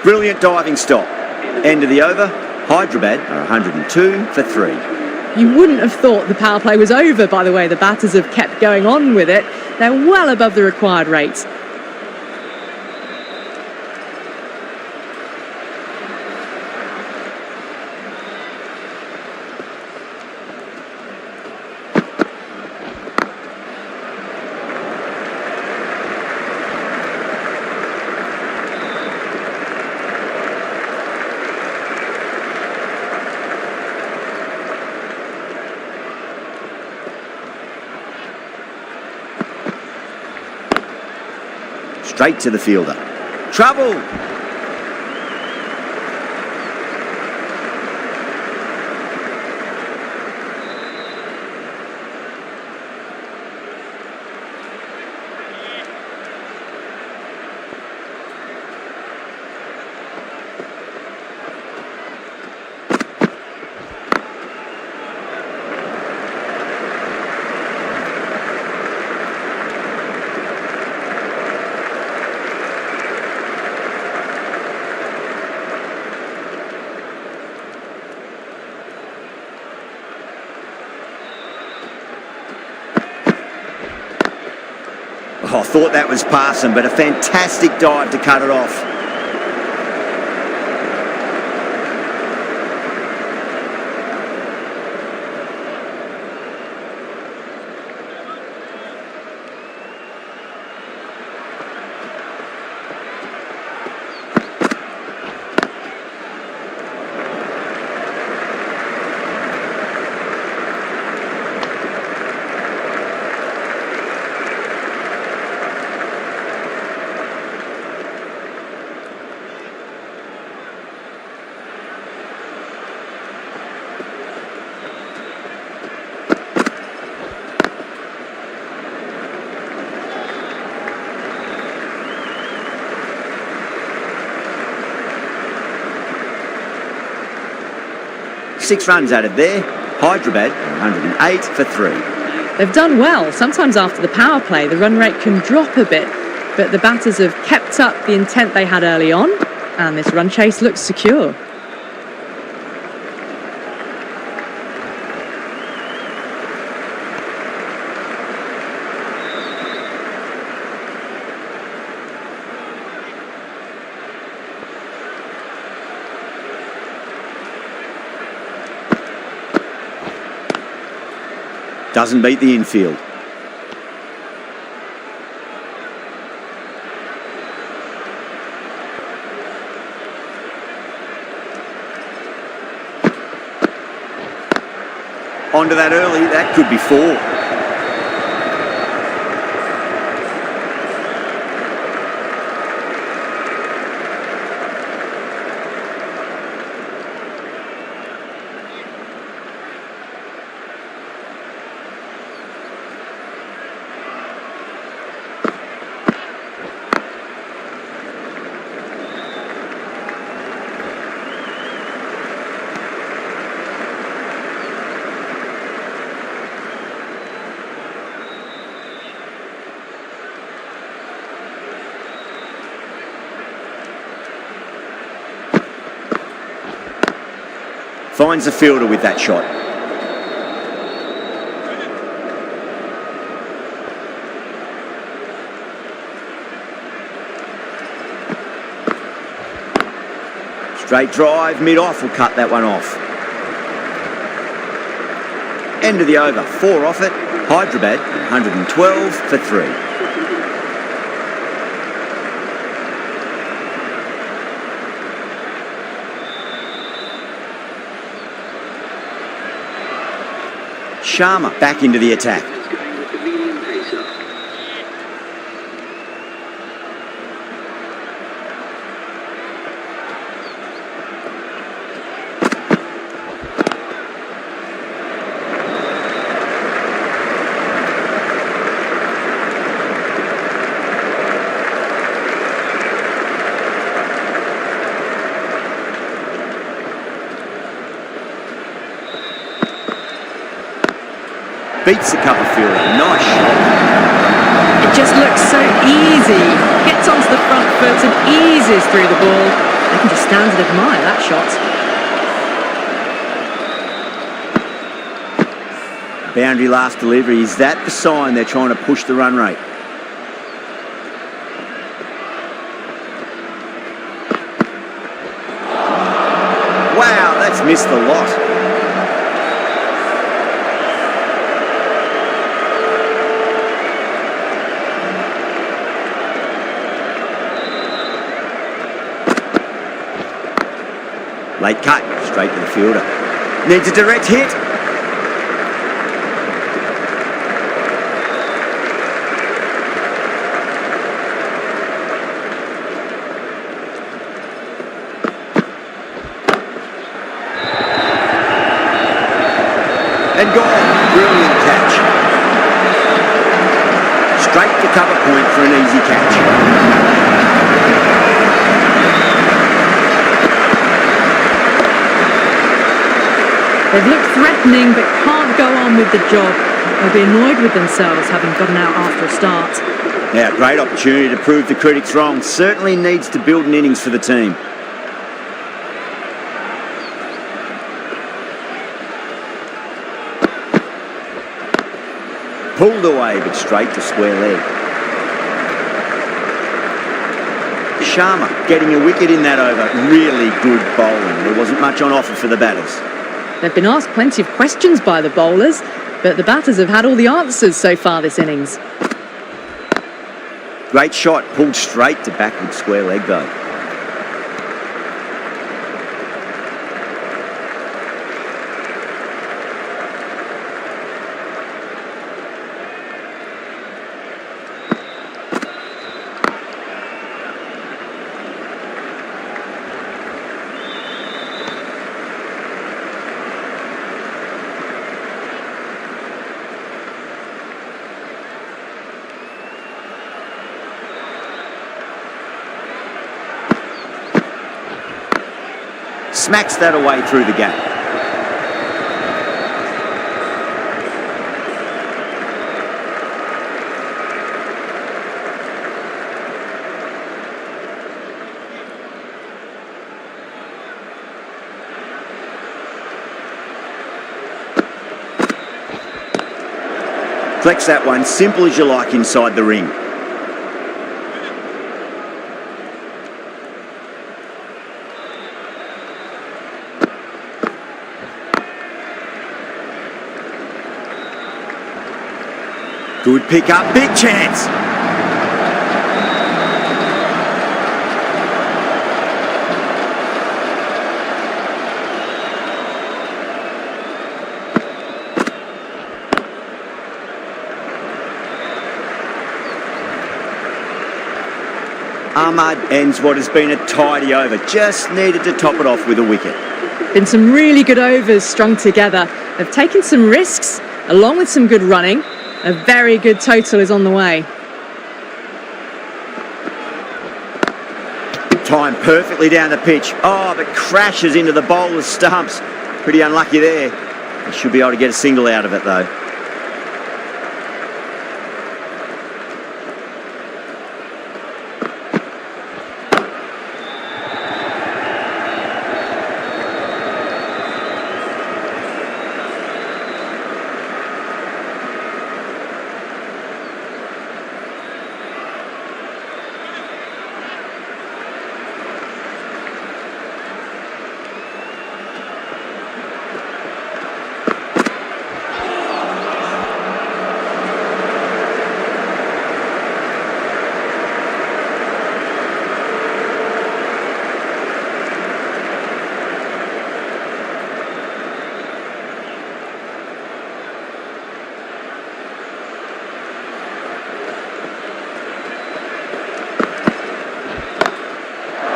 Brilliant diving stop. End of the over. Hyderabad are 102 for 3. You wouldn't have thought the power play was over by the way the batters have kept going on with it. They're well above the required rates. Straight to the fielder. Trouble! Oh, I thought that was passing, but a fantastic dive to cut it off. Six runs added there. Hyderabad 108 for 3. They've done well. Sometimes after the power play, the run rate can drop a bit, but the batters have kept up the intent they had early on, and this run chase looks secure. Doesn't beat the infield. Onto that early, that could be 4. Finds the fielder with that shot. Straight drive, mid-off will cut that one off. End of the over, 4 off it. Hyderabad 112 for 3. Sharma back into the attack. Going with the medium pacer. Beats the cover fielder. Nice shot. It just looks so easy. Gets onto the front foot and eases through the ball. You can just stand and admire that shot. Boundary last delivery. Is that the sign they're trying to push the run rate? Wow, that's missed the lot. Late cut, straight to the fielder. Needs a direct hit. And gone. Brilliant catch. Straight to cover point for an easy catch. They've looked threatening but can't go on with the job. They'll be annoyed with themselves having gotten out after a start. Yeah, great opportunity to prove the critics wrong. Certainly needs to build an innings for the team. Pulled away but straight to square leg. Sharma getting a wicket in that over. Really good bowling. There wasn't much on offer for the batters. They've been asked plenty of questions by the bowlers, but the batters have had all the answers so far this innings. Great shot, pulled straight to backward square leg though. Smacks that away through the gap. Flex that one, simple as you like inside the ring. Good pick up, big chance. Ahmad ends what has been a tidy over. Just needed to top it off with a wicket. Been some really good overs strung together. They've taken some risks, along with some good running. A very good total is on the way. Timed perfectly down the pitch. Oh, but crashes into the bowler's stumps. Pretty unlucky there. He should be able to get a single out of it though.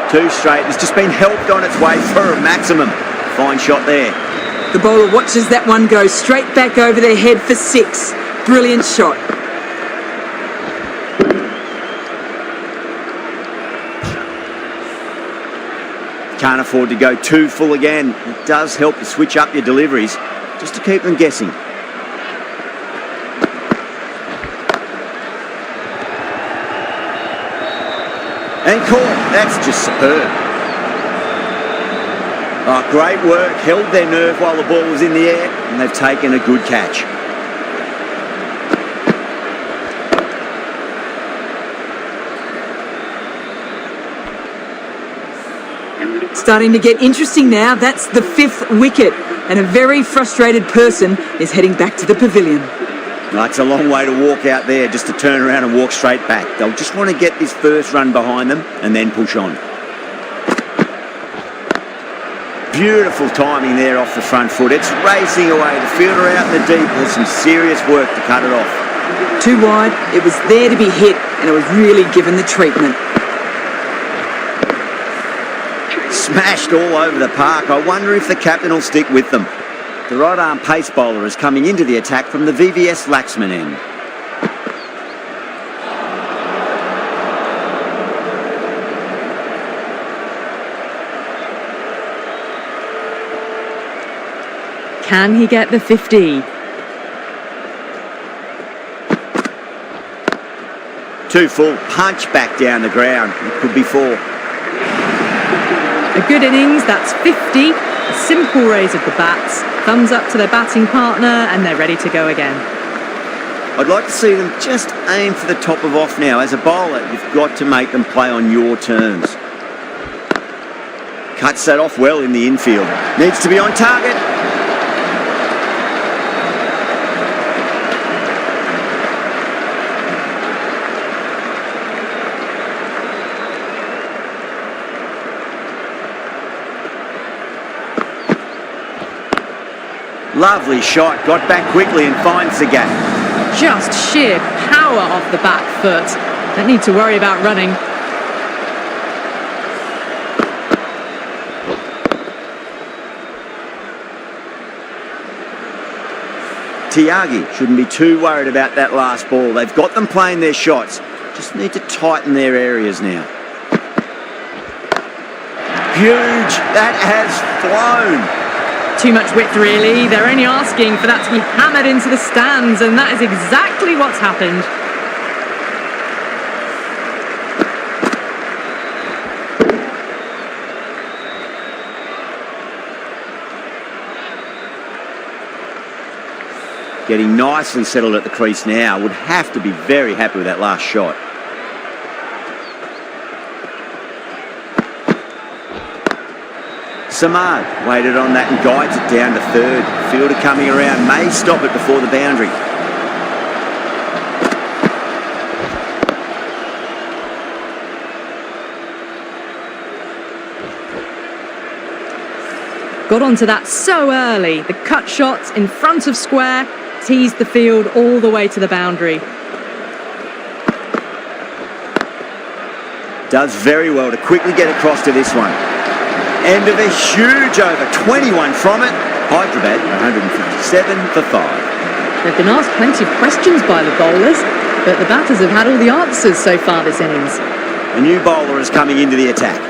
Two straight. It's just been helped on its way for a maximum. Fine shot there. The bowler watches that one go straight back over their head for 6. Brilliant shot. Can't afford to go too full again. It does help to switch up your deliveries just to keep them guessing. And caught. That's just superb. Oh, great work. Held their nerve while the ball was in the air, and they've taken a good catch. Starting to get interesting now. That's the 5th wicket, and a very frustrated person is heading back to the pavilion. No, it's a long way to walk out there just to turn around and walk straight back. They'll just want to get this first run behind them and then push on. Beautiful timing there off the front foot. It's racing away. The fielder out in the deep has some serious work to cut it off. Too wide. It was there to be hit, and it was really given the treatment. Smashed all over the park. I wonder if the captain will stick with them. The right-arm pace bowler is coming into the attack from the VVS Laxman end. Can he get the 50? Too full. Punch back down the ground. It could be 4. A good innings, that's 50. A simple raise of the bats. Thumbs up to their batting partner, and they're ready to go again. I'd like to see them just aim for the top of off now. As a bowler, you've got to make them play on your terms. Cuts that off well in the infield. Needs to be on target. Lovely shot. Got back quickly and finds the gap. Just sheer power off the back foot. Don't need to worry about running. Tyagi shouldn't be too worried about that last ball. They've got them playing their shots. Just need to tighten their areas now. Huge. That has flown. Too much width, really. They're only asking for that to be hammered into the stands, and that is exactly what's happened. Getting nicely settled at the crease now. Would have to be very happy with that last shot. Samad waited on that and guides it down to third. Fielder coming around may stop it before the boundary. Got onto that so early. The cut shots in front of square teased the field all the way to the boundary. Does very well to quickly get across to this one. End of a huge over, 21 from it. Hyderabad, 157 for 5. They've been asked plenty of questions by the bowlers, but the batters have had all the answers so far this innings. A new bowler is coming into the attack.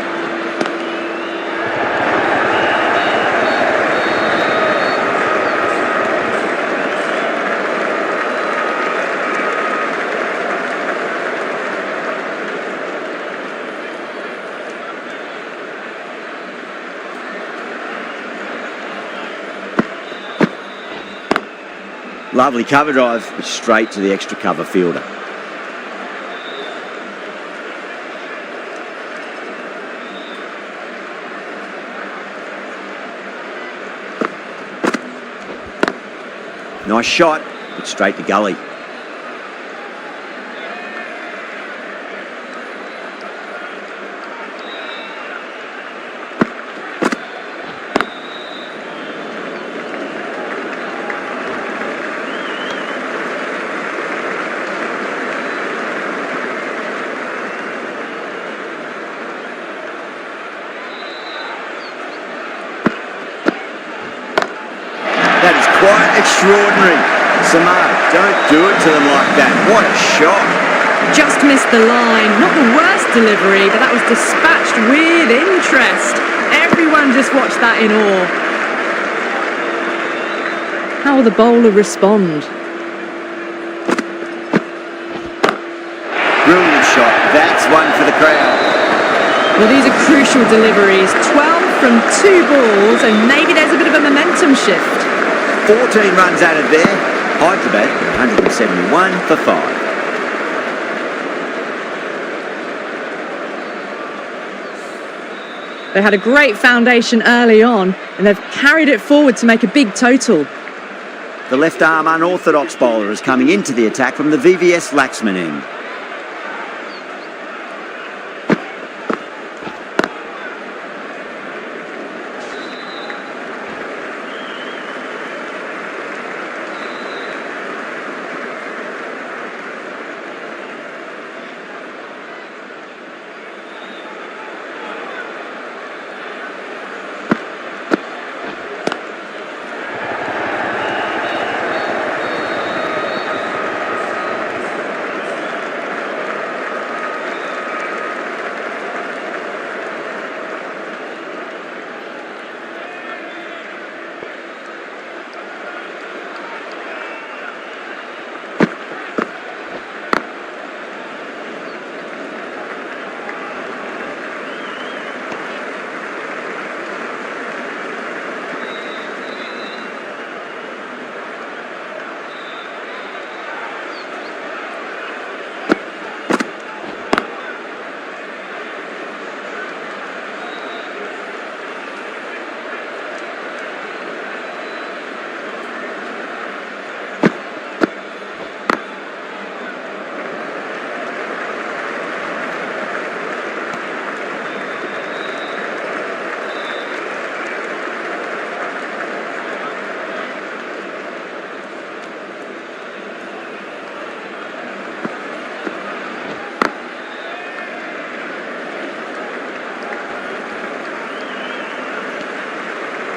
Lovely cover drive, straight to the extra cover fielder. Nice shot, but straight to gully. That is quite extraordinary. Samad, don't do it to them like that. What a shot. Just missed the line. Not the worst delivery, but that was dispatched with interest. Everyone just watched that in awe. How will the bowler respond? Brilliant shot. That's one for the crowd. Well, these are crucial deliveries. 12 from 2 balls, and maybe there's a bit of a momentum shift. 14 runs out of there. Hyderabad, 171 for 5. They had a great foundation early on, and they've carried it forward to make a big total. The left-arm unorthodox bowler is coming into the attack from the VVS Laxman end.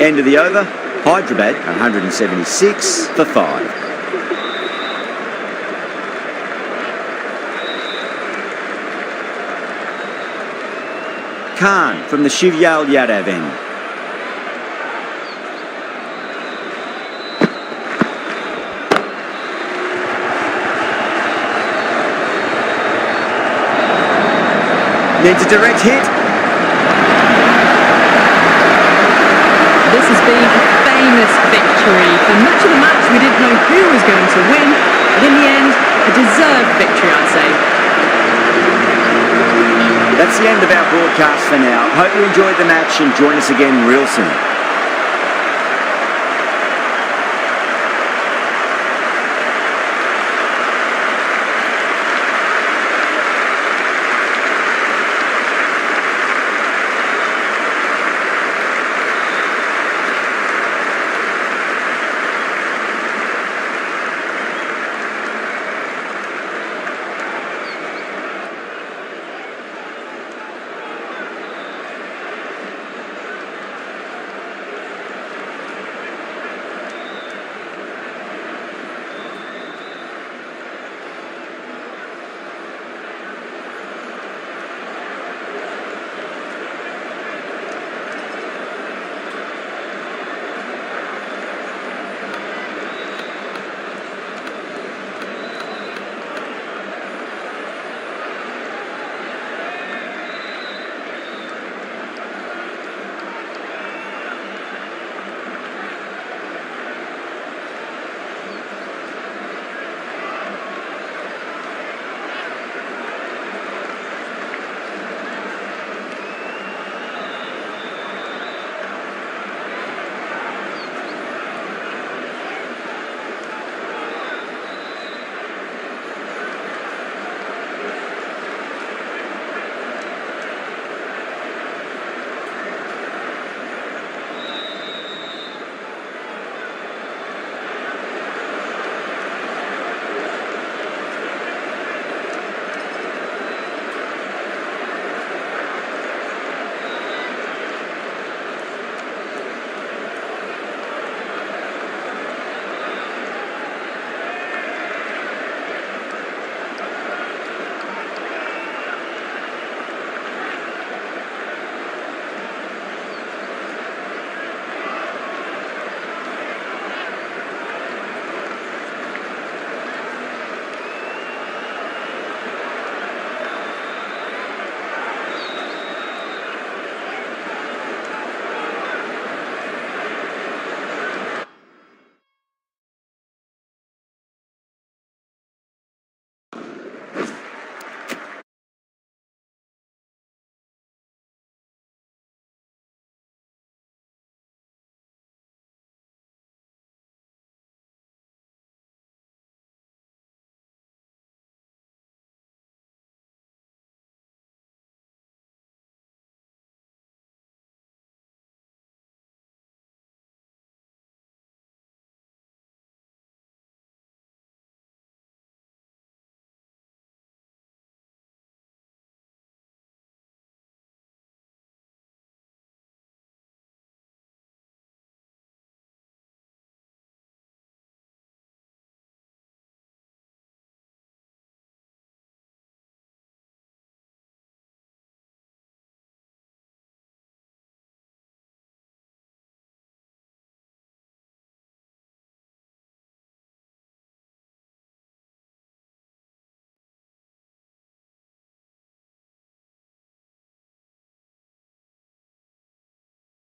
End of the over. Hyderabad 176 for 5. Khan from the Shivyal Yadav end. Needs a direct hit. This has been a famous victory. For much of the match, we didn't know who was going to win, but in the end, a deserved victory, I'd say. That's the end of our broadcast for now. Hope you enjoyed the match and join us again real soon.